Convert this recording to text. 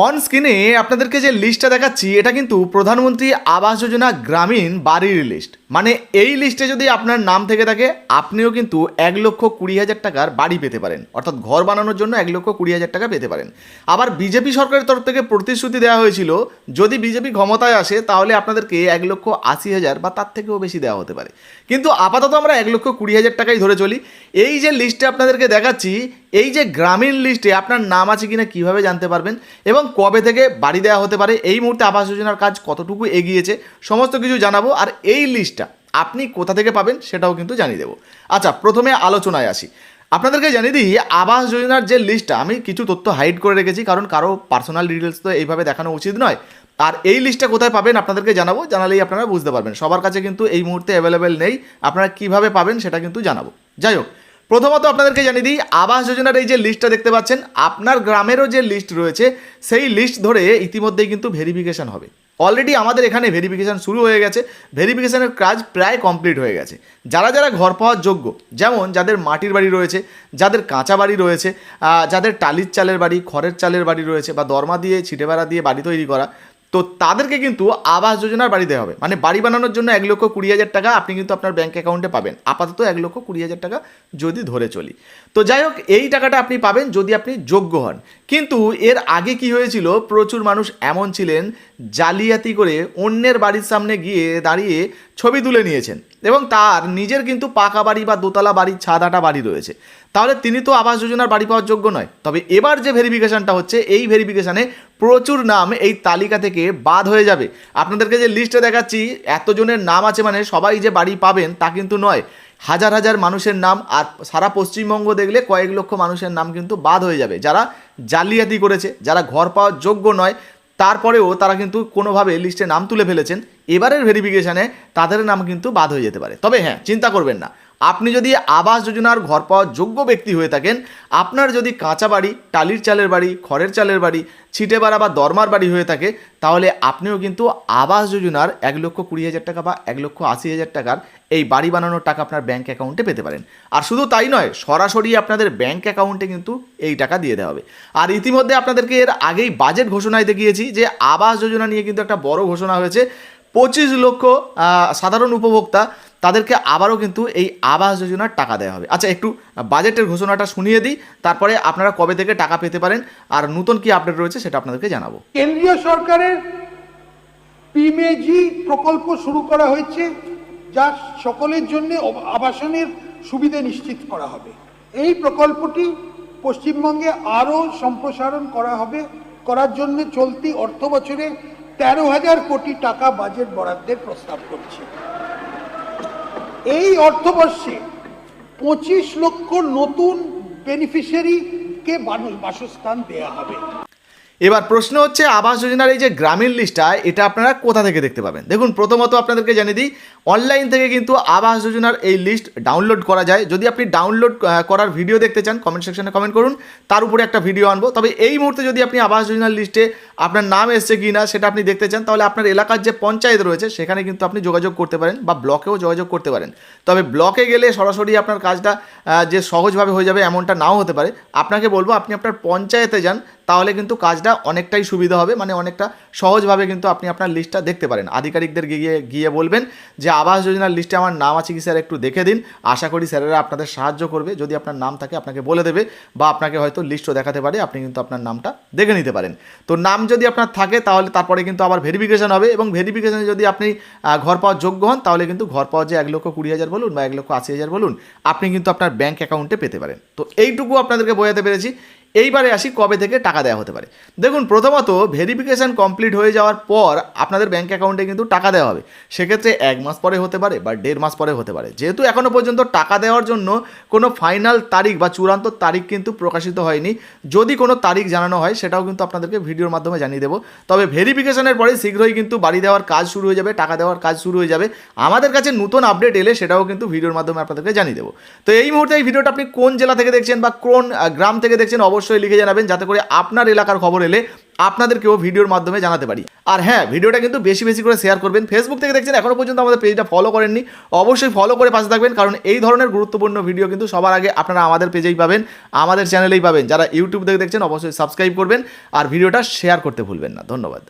On স্ক্রিনে আপনাদেরকে যে লিস্টটা দেখাচ্ছি এটা কিন্তু প্রধানমন্ত্রী আবাস যোজনা গ্রামীণ বাড়ির লিস্ট। মানে এই লিস্টে যদি আপনার নাম থেকে থাকে আপনিও কিন্তু 1,20,000 টাকার বাড়ি পেতে পারেন, অর্থাৎ ঘর বানানোর জন্য 1,20,000 টাকা পেতে পারেন। আবার বিজেপি সরকারের তরফ থেকে প্রতিশ্রুতি দেওয়া হয়েছিল যদি বিজেপি ক্ষমতায় আসে তাহলে আপনাদেরকে 1,80,000 বা তার থেকেও বেশি দেওয়া হতে পারে। কিন্তু আপাতত আমরা 1,20,000 টাকাই ধরে চলি। এই যে লিস্টে আপনাদেরকে দেখাচ্ছি, এই যে গ্রামীণ লিস্টে আপনার নাম আছে কিনা কিভাবে জানতে পারবেন এবং কবে থেকে বাড়ি দেওয়া হতে পারে, এই মুহূর্তে আবাস যোজনার কাজ কতটুকু এগিয়েছে, সমস্ত কিছু জানাবো। আর এই লিস্টটা আপনি কোথা থেকে পাবেন সেটাও কিন্তু জানিয়ে দেবো। আচ্ছা, প্রথমে আলোচনায় আসি। আপনাদেরকে জানিয়ে দিই আবাস যোজনার যে লিস্টটা, আমি কিছু তথ্য হাইড করে রেখেছি কারণ কারো পার্সোনাল ডিটেলস তো এইভাবে দেখানো উচিত নয়। আর এই লিস্টটা কোথায় পাবেন আপনাদেরকে জানাবো, জানালেই আপনারা বুঝতে পারবেন। সবার কাছে কিন্তু এই মুহূর্তে অ্যাভেলেবেল নেই, আপনারা কিভাবে পাবেন সেটা কিন্তু জানাবো। যাই হোক, প্রথমত আপনাদেরকে জানিয়ে দিই আবাস যোজনার এই যে লিস্টটা দেখতে পাচ্ছেন, আপনার গ্রামেরও যে লিস্ট রয়েছে সেই লিস্ট ধরে ইতিমধ্যেই কিন্তু ভেরিফিকেশন হবে। অলরেডি আমাদের এখানে ভেরিফিকেশান শুরু হয়ে গেছে, ভেরিফিকেশানের কাজ প্রায় কমপ্লিট হয়ে গেছে। যারা যারা ঘর পাওয়ার যোগ্য, যেমন যাদের মাটির বাড়ি রয়েছে, যাদের কাঁচা বাড়ি রয়েছে, যাদের টালির চালের বাড়ি, খড়ের চালের বাড়ি রয়েছে বা দরমা দিয়ে ছিটে বেড়া দিয়ে বাড়ি তৈরি করা, তো তাদেরকে কিন্তু আবাস যোজনার বাড়ি দেওয়া হবে। মানে বাড়ি বানানোর জন্য 1,20,000 টাকা আপনি কিন্তু আপনার ব্যাঙ্ক অ্যাকাউন্টে পাবেন। আপাতত 1,20,000 টাকা যদি ধরে চলি, তো যাই হোক এই টাকাটা আপনি পাবেন যদি আপনি যোগ্য হন। কিন্তু এর আগে কি হয়েছিল, প্রচুর মানুষ এমন ছিলেন জালিয়াতি করে অন্যের বাড়ির সামনে গিয়ে দাঁড়িয়ে ছবি তুলে নিয়েছেন এবং তার নিজের কিন্তু পাকা বাড়ি বা দোতলা বাড়ি, ছাদ বাড়ি রয়েছে, তাহলে তিনি তো আবাস যোজনার বাড়ি পাওয়ার যোগ্য নয়। তবে এবার যে ভেরিফিকেশনটা হচ্ছে, এই ভেরিফিকেশানে প্রচুর নাম এই তালিকা থেকে বাদ হয়ে যাবে। আপনাদেরকে যে লিস্টে দেখাচ্ছি এতজনের নাম আছে মানে সবাই যে বাড়ি পাবেন তা কিন্তু নয়। হাজার হাজার মানুষের নাম, আর সারা পশ্চিমবঙ্গ দেখলে কয়েক লক্ষ মানুষের নাম কিন্তু বাদ হয়ে যাবে, যারা জালিয়াতি করেছে, যারা ঘর পাওয়ার যোগ্য নয়, তারপরেও তারা কিন্তু কোনোভাবে লিস্টে নাম তুলে ফেলেছেন। এবারের ভেরিফিকেশানে তাদের নাম কিন্তু বাদ হয়ে যেতে পারে। তবে হ্যাঁ, চিন্তা করবেন না, আপনি যদি আবাস যোজনার ঘর পাওয়ার যোগ্য ব্যক্তি হয়ে থাকেন, আপনার যদি কাঁচা বাড়ি, টালির চালের বাড়ি, খড়ের চালের বাড়ি, ছিটে বাড়া বা দরমার বাড়ি হয়ে থাকে, তাহলে আপনিও কিন্তু আবাস যোজনার 1,20,000 টাকা বা 1,80,000 টাকার এই বাড়ি বানানোর টাকা আপনার ব্যাঙ্ক অ্যাকাউন্টে পেতে পারেন। আর শুধু তাই নয়, সরাসরি আপনাদের ব্যাঙ্ক অ্যাকাউন্টে কিন্তু এই টাকা দিয়ে দেওয়া হবে। আর ইতিমধ্যে আপনাদেরকে এর আগেই বাজেট ঘোষণায় দেখিয়েছি যে আবাস যোজনা নিয়ে কিন্তু একটা বড় ঘোষণা হয়েছে। 25 লক্ষ সাধারণ উপভোক্তা, তাদেরকে আবারও কিন্তু এই আবাস যোজনার টাকা দেওয়া হবে। আচ্ছা, একটু বাজেটের ঘোষণাটা শুনিয়ে দিই, তারপরে আপনারা কবে থেকে টাকা পেতে পারেন আর নতুন কি আপডেট রয়েছে সেটা আপনাদেরকে জানাবো। কেন্দ্রীয় সরকারের পিএমএজি প্রকল্প শুরু করা হয়েছে, যা সকলের জন্য আবাসনের সুবিধা নিশ্চিত করা হবে। এই প্রকল্পটি পশ্চিমবঙ্গে আরও সম্প্রসারণ করা হবে, করার জন্য চলতি অর্থ বছরে 13,000 কোটি টাকা বাজেট বরাদ্দের প্রস্তাব করছে। এই অর্থবর্ষে 25 লক্ষ নতুন বেনিফিশিয়ারিকে বাসস্থান দেওয়া হবে। এবার প্রশ্ন হচ্ছে আবাস যোজনার এই যে গ্রামীণ লিস্টটা, এটা আপনারা কোথা থেকে দেখতে পাবেন। দেখুন, প্রথমত আপনাদেরকে জানিয়ে দিই অনলাইন থেকে কিন্তু আবাস যোজনার এই লিস্ট ডাউনলোড করা যায়। যদি আপনি ডাউনলোড করার ভিডিও দেখতে চান কমেন্ট সেকশনে কমেন্ট করুন, তার উপরে একটা ভিডিও আনবো। তবে এই মুহূর্তে যদি আপনি আবাস যোজনার লিস্টে আপনার নাম এসছে কি না সেটা আপনি দেখতে চান, তাহলে আপনার এলাকার যে পঞ্চায়েত রয়েছে সেখানে কিন্তু আপনি যোগাযোগ করতে পারেন বা ব্লকেও যোগাযোগ করতে পারেন। তবে ব্লকে গেলে সরাসরি আপনার কাজটা যে সহজভাবে হয়ে যাবে এমনটা নাও হতে পারে। আপনাকে বলবো আপনি আপনার পঞ্চায়েতে যান, তাহলে কিন্তু কাজটা অনেকটাই সুবিধা হবে, মানে অনেকটা সহজভাবে কিন্তু আপনি আপনার লিস্টটা দেখতে পারেন। আধিকারিকদের গিয়ে বলবেন যে আবাস যোজনার লিস্টে আমার নাম আছে কি স্যার, একটু দেখে দিন। আশা করি স্যারেরা আপনাদের সাহায্য করবে। যদি আপনার নাম থাকে আপনাকে বলে দেবে বা আপনাকে হয়তো লিস্টও দেখাতে পারে, আপনি কিন্তু আপনার নামটা দেখে নিতে পারেন। তো নাম যদি আপনার থাকে তাহলে তারপরে কিন্তু আবার ভেরিফিকেশন হবে এবং ভেরিফিকেশনে যদি আপনি ঘর পাওয়ার যোগ্য হন, তাহলে কিন্তু ঘর পাওয়ার যে 1,20,000 বলুন বা 1,80,000 বলুন, আপনি কিন্তু আপনার ব্যাঙ্ক অ্যাকাউন্টে পেতে পারেন। তো এইটুকু আপনাদেরকে বোঝাতে পেরেছি। এইবারে আসি কবে থেকে টাকা দেওয়া হতে পারে। দেখুন, প্রথমত ভেরিফিকেশান কমপ্লিট হয়ে যাওয়ার পর আপনাদের ব্যাঙ্ক অ্যাকাউন্টে কিন্তু টাকা দেওয়া হবে। সেক্ষেত্রে 1 মাস পরে হতে পারে বা 1.5 মাস পরে হতে পারে। যেহেতু এখনও পর্যন্ত টাকা দেওয়ার জন্য কোনো ফাইনাল তারিখ বা চূড়ান্ত তারিখ কিন্তু প্রকাশিত হয়নি। যদি কোনো তারিখ জানানো হয় সেটাও কিন্তু আপনাদেরকে ভিডিওর মাধ্যমে জানিয়ে দেবো। তবে ভেরিফিকেশানের পরে শীঘ্রই কিন্তু বাড়ি দেওয়ার কাজ শুরু হয়ে যাবে, টাকা দেওয়ার কাজ শুরু হয়ে যাবে। আমাদের কাছে নতুন আপডেট এলে সেটাও কিন্তু ভিডিওর মাধ্যমে আপনাদেরকে জানিয়ে দেবো। তো এই মুহূর্তে এই ভিডিওটা আপনি কোন জেলা থেকে দেখছেন বা কোন গ্রাম থেকে দেখছেন অবশ্যই অবশ্যই লিখে জানাবেন, যাতে করে আপনার এলাকার খবর এলে আপনাদেরকেও ভিডিওর মাধ্যমে জানাতে পারি। আর হ্যাঁ, ভিডিওটা কিন্তু বেশি বেশি করে শেয়ার করবেন। ফেসবুক থেকে দেখছেন, এখনো পর্যন্ত আমাদের পেজটা ফলো করেননি, অবশ্যই ফলো করে পাশে থাকবেন, কারণ এই ধরনের গুরুত্বপূর্ণ ভিডিও কিন্তু সবার আগে আপনারা আমাদের পেজেই পাবেন, আমাদের চ্যানেলেই পাবেন। যারা ইউটিউব থেকে দেখছেন অবশ্যই সাবস্ক্রাইব করবেন আর ভিডিওটা শেয়ার করতে ভুলবেন না। ধন্যবাদ।